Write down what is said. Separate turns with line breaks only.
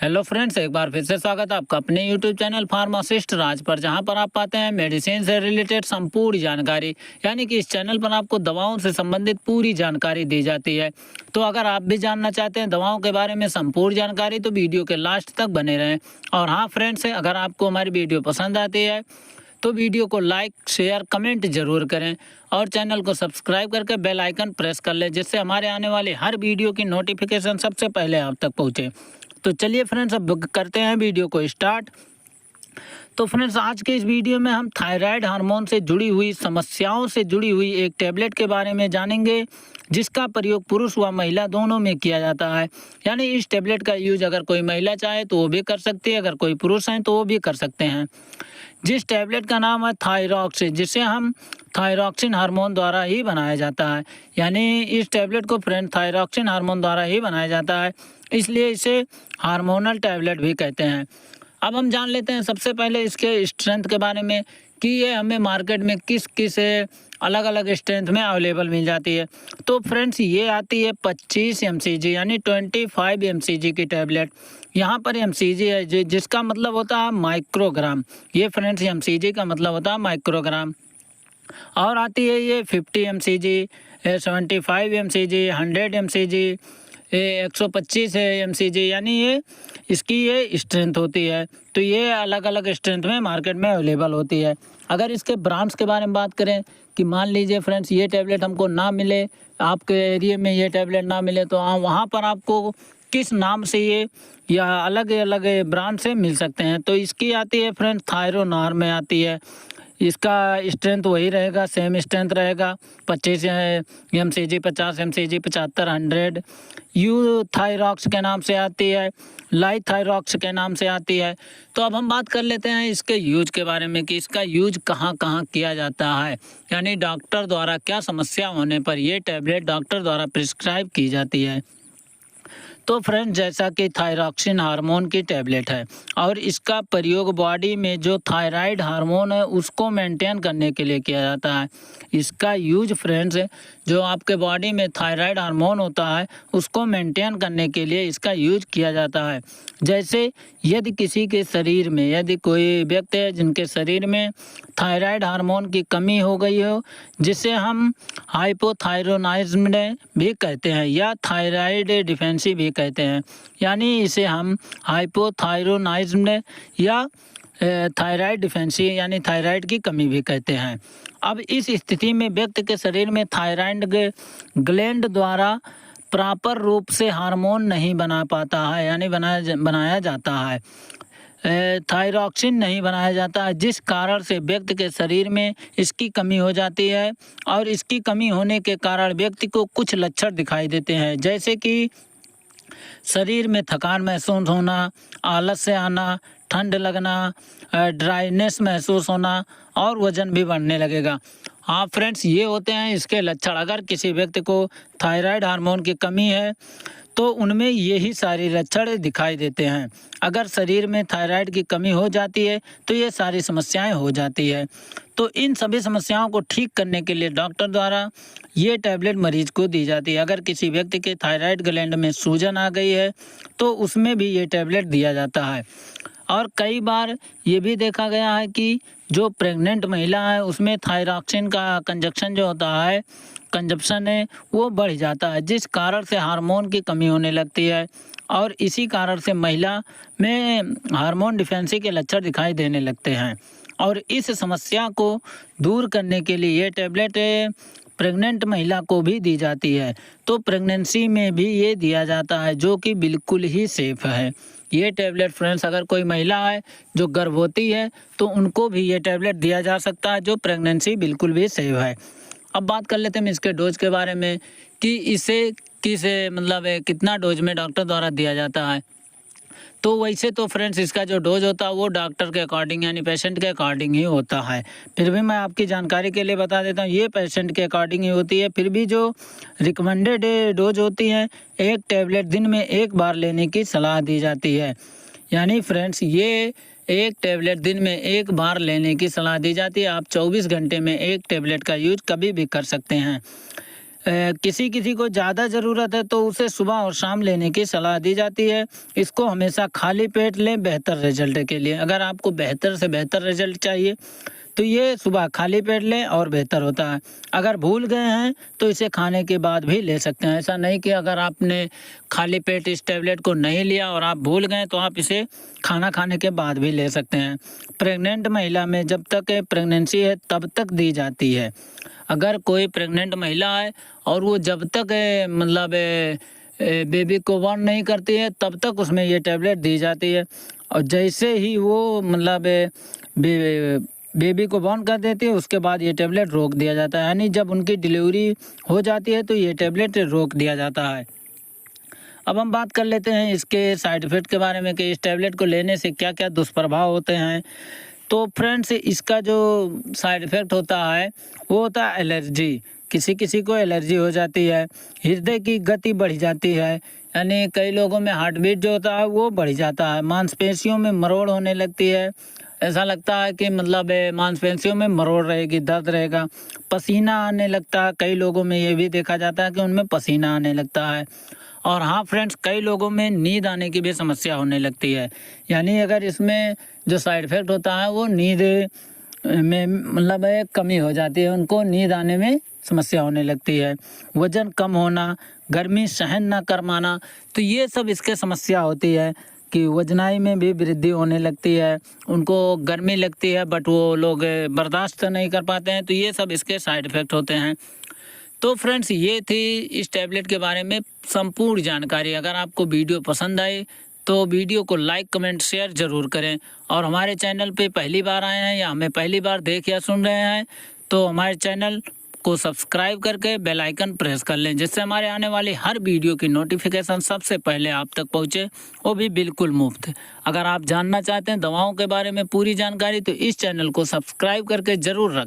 Hello friends, एक बार फिर से स्वागत है आपका अपने यूट्यूब चैनल फार्मासिस्ट राज पर, जहां पर आप पाते हैं मेडिसिन से रिलेटेड संपूर्ण जानकारी। यानी कि इस चैनल पर आपको दवाओं से संबंधित पूरी जानकारी दी जाती है। तो अगर आप भी जानना चाहते हैं दवाओं के बारे में संपूर्ण जानकारी, तो वीडियो के लास्ट तक बने रहें। और हाँ फ्रेंड्स, अगर आपको हमारी वीडियो पसंद आती है तो वीडियो को लाइक, शेयर, कमेंट जरूर करें और चैनल को सब्सक्राइब करके बेल आइकन प्रेस कर लें, जिससे हमारे आने वाली हर वीडियो की नोटिफिकेशन सबसे पहले आप तक पहुंचे। तो चलिए फ्रेंड्स, अब करते हैं वीडियो को स्टार्ट। तो फ्रेंड्स, आज के इस वीडियो में हम थायराइड हार्मोन से जुड़ी हुई समस्याओं से जुड़ी हुई एक टैबलेट के बारे में जानेंगे, जिसका प्रयोग पुरुष व महिला दोनों में किया जाता है। यानी इस टैबलेट का यूज अगर कोई महिला चाहे तो वो भी कर सकती है, अगर कोई पुरुष है तो वो भी कर सकते हैं। जिस टैबलेट का नाम है थायरॉक्स, जिसे हम थायरॉक्सिन हार्मोन द्वारा ही बनाया जाता है। यानी इस टैबलेट को फ्रेंड थायरॉक्सिन हार्मोन द्वारा ही बनाया जाता है, इसलिए इसे हार्मोनल टैबलेट भी कहते हैं। अब हम जान लेते हैं सबसे पहले इसके स्ट्रेंथ के बारे में कि ये हमें मार्केट में किस किस अलग अलग स्ट्रेंथ में अवेलेबल मिल जाती है। तो फ्रेंड्स, ये आती है 25 mcg यानी 25 mcg की टैबलेट। यहाँ पर mcg है जिसका मतलब होता है माइक्रोग्राम। ये फ्रेंड्स mcg का मतलब होता है माइक्रोग्राम। और आती है ये 50 mcg, 75 mcg, 100 mcg, 125 mcg, यानी ये इसकी ये स्ट्रेंथ होती है। तो ये अलग अलग स्ट्रेंथ में मार्केट में अवेलेबल होती है। अगर इसके ब्रांड्स के बारे में बात करें कि मान लीजिए फ्रेंड्स ये टैबलेट हमको ना मिले, आपके एरिया में ये टैबलेट ना मिले, तो वहाँ पर आपको किस नाम से ये या अलग अलग ब्रांड से मिल सकते हैं। तो इसकी आती है फ्रेंड्स थायरोनार में आती है। इसका स्ट्रेंथ वही रहेगा, सेम स्ट्रेंथ रहेगा, 25 mcg, 50 mcg, 75, 100। यू थायरॉक्स के नाम से आती है, लाइट थायरॉक्स के नाम से आती है। तो अब हम बात कर लेते हैं इसके यूज के बारे में कि इसका यूज कहाँ कहाँ किया जाता है। यानी डॉक्टर द्वारा क्या समस्या होने पर ये टैबलेट डॉक्टर द्वारा प्रिस्क्राइब की जाती है। तो फ्रेंड्स, जैसा कि थायरॉक्सिन हार्मोन की टैबलेट है और इसका प्रयोग बॉडी में जो थायराइड हार्मोन है उसको मेंटेन करने के लिए किया जाता है। इसका यूज फ्रेंड्स, जो आपके बॉडी में थायराइड हार्मोन होता है उसको मेंटेन करने के लिए इसका यूज किया जाता है। जैसे यदि किसी के शरीर में, यदि कोई व्यक्ति है जिनके शरीर में थायराइड हार्मोन की कमी हो गई हो, जिसे हम हाइपोथायरोनाइज्म भी कहते हैं या थायराइड डिफेंसी भी कहते हैं। यानी इसे हम हाइपोथायरोनाइज्म या थायराइड डिफेंसी यानी थायराइड की कमी भी कहते हैं। अब इस स्थिति में व्यक्ति के शरीर में थायराइड ग्लैंड द्वारा प्रॉपर रूप से हार्मोन नहीं बना पाता है, यानी बनाया जाता है, थायरॉक्सिन नहीं बनाया जाता है, जिस कारण से व्यक्ति के शरीर में इसकी कमी हो जाती है। और इसकी कमी होने के कारण व्यक्ति को कुछ लक्षण दिखाई देते हैं, जैसे कि शरीर में थकान महसूस होना, आलस्य आना, ठंड लगना, ड्राइनेस महसूस होना और वजन भी बढ़ने लगेगा। हाँ फ्रेंड्स, ये होते हैं इसके लक्षण। अगर किसी व्यक्ति को थायराइड हार्मोन की कमी है तो उनमें यही सारी लक्षण दिखाई देते हैं। अगर शरीर में थायराइड की कमी हो जाती है तो ये सारी समस्याएं हो जाती है। तो इन सभी समस्याओं को ठीक करने के लिए डॉक्टर द्वारा ये टैबलेट मरीज को दी जाती है। अगर किसी व्यक्ति के थायराइड ग्लैंड में सूजन आ गई है तो उसमें भी ये टैबलेट दिया जाता है। और कई बार ये भी देखा गया है कि जो प्रेग्नेंट महिला है उसमें थायरॉक्सिन का कंजप्शन जो होता है, कंजप्शन है वो बढ़ जाता है, जिस कारण से हार्मोन की कमी होने लगती है और इसी कारण से महिला में हार्मोन डिफेंसी के लक्षण दिखाई देने लगते हैं। और इस समस्या को दूर करने के लिए ये टैबलेट प्रेग्नेंट महिला को भी दी जाती है। तो प्रेगनेंसी में भी ये दिया जाता है, जो कि बिल्कुल ही सेफ है। ये टैबलेट फ्रेंड्स, अगर कोई महिला है जो गर्भवती है तो उनको भी ये टैबलेट दिया जा सकता है, जो प्रेगनेंसी बिल्कुल भी सेफ है। अब बात कर लेते हैं इसके डोज के बारे में कि इसे किस मतलब कितना डोज में डॉक्टर द्वारा दिया जाता है। तो वैसे तो फ्रेंड्स, इसका जो डोज होता है वो डॉक्टर के अकॉर्डिंग यानी पेशेंट के अकॉर्डिंग ही होता है। फिर भी मैं आपकी जानकारी के लिए बता देता हूँ, ये पेशेंट के अकॉर्डिंग ही होती है। फिर भी जो रिकमेंडेड डोज होती है, एक टैबलेट दिन में एक बार लेने की सलाह दी जाती है। यानी फ्रेंड्स, ये एक टैबलेट दिन में एक बार लेने की सलाह दी जाती है। आप 24 घंटे में एक टैबलेट का यूज कभी भी कर सकते हैं। किसी किसी को ज़्यादा ज़रूरत है तो उसे सुबह और शाम लेने की सलाह दी जाती है। इसको हमेशा खाली पेट लें बेहतर रिजल्ट के लिए। अगर आपको बेहतर से बेहतर रिजल्ट चाहिए तो ये सुबह खाली पेट लें और बेहतर होता है। अगर भूल गए हैं तो इसे खाने के बाद भी ले सकते हैं। ऐसा नहीं कि अगर आपने खाली पेट इस टैबलेट को नहीं लिया और आप भूल गए तो आप इसे खाना खाने के बाद भी ले सकते हैं। प्रेग्नेंट महिला में जब तक प्रेगनेंसी है तब तक दी जाती है। अगर कोई प्रेग्नेंट महिला है और वो जब तक मतलब बेबी को बॉर्न नहीं करती है तब तक उसमें ये टैबलेट दी जाती है। और जैसे ही वो मतलब बेबी को बॉर्न कर देती है उसके बाद ये टैबलेट रोक दिया जाता है। यानी जब उनकी डिलीवरी हो जाती है तो ये टैबलेट रोक दिया जाता है। अब हम बात कर लेते हैं इसके साइड इफ़ेक्ट के बारे में कि इस टैबलेट को लेने से क्या क्या दुष्प्रभाव होते हैं। तो फ्रेंड्स, इसका जो साइड इफ़ेक्ट होता है वो होता है एलर्जी। किसी किसी को एलर्जी हो जाती है। हृदय की गति बढ़ जाती है, यानी कई लोगों में हार्ट बीट जो होता है वो बढ़ जाता है। मांसपेशियों में मरोड़ होने लगती है। ऐसा लगता है कि मतलब मांसपेशियों में मरोड़ रहेगी, दर्द रहेगा। पसीना आने लगता है। कई लोगों में ये भी देखा जाता है कि उनमें पसीना आने लगता है। और हाँ फ्रेंड्स, कई लोगों में नींद आने की भी समस्या होने लगती है। यानी अगर इसमें जो साइड इफ़ेक्ट होता है वो नींद में मतलब कमी हो जाती है, उनको नींद आने में समस्या होने लगती है। वज़न कम होना, गर्मी सहन ना कर पाना, तो ये सब इसके समस्या होती है कि वजनाई में भी वृद्धि होने लगती है। उनको गर्मी लगती है बट वो लोग बर्दाश्त नहीं कर पाते हैं। तो ये सब इसके साइड इफ़ेक्ट होते हैं। तो फ्रेंड्स, ये थी इस टैबलेट के बारे में संपूर्ण जानकारी। अगर आपको वीडियो पसंद आई तो वीडियो को लाइक कमेंट शेयर ज़रूर करें। और हमारे चैनल पे पहली बार आए हैं या हमें पहली बार देख या सुन रहे हैं तो हमारे चैनल को सब्सक्राइब करके बेल आइकन प्रेस कर लें, जिससे हमारे आने वाली हर वीडियो की नोटिफिकेशन सबसे पहले आप तक पहुंचे, वो भी बिल्कुल मुफ्त। अगर आप जानना चाहते हैं दवाओं के बारे में पूरी जानकारी तो इस चैनल को सब्सक्राइब करके ज़रूर रखें।